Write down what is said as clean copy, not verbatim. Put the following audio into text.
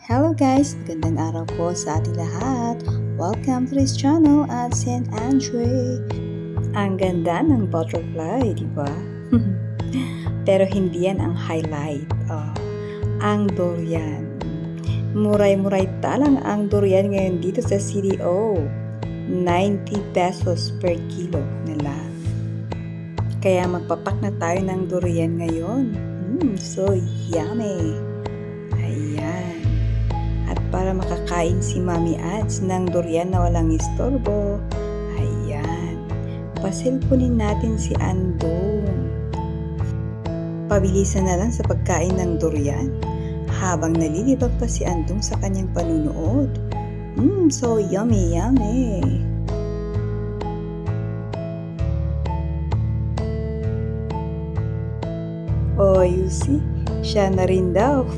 Hello guys! Magandang araw po sa ating lahat. Welcome to this channel at St. Andre. Ang ganda ng butterfly, di ba? Pero hindi yan ang highlight. Ang durian. Muray-muray talang ang durian ngayon dito sa CDO. 90 pesos per kilo nila. Kaya magpapak na tayo ng durian ngayon. So yummy! Ayan. At para makakain si Mami Ads ng durian na walang istorbo, ayan, pasilpunin natin si Andong. Pabilisan na lang sa pagkain ng durian habang nalilibag pa si Andong sa kanyang panunood. So yummy, yummy! Oh, you see? Siya na rin daw.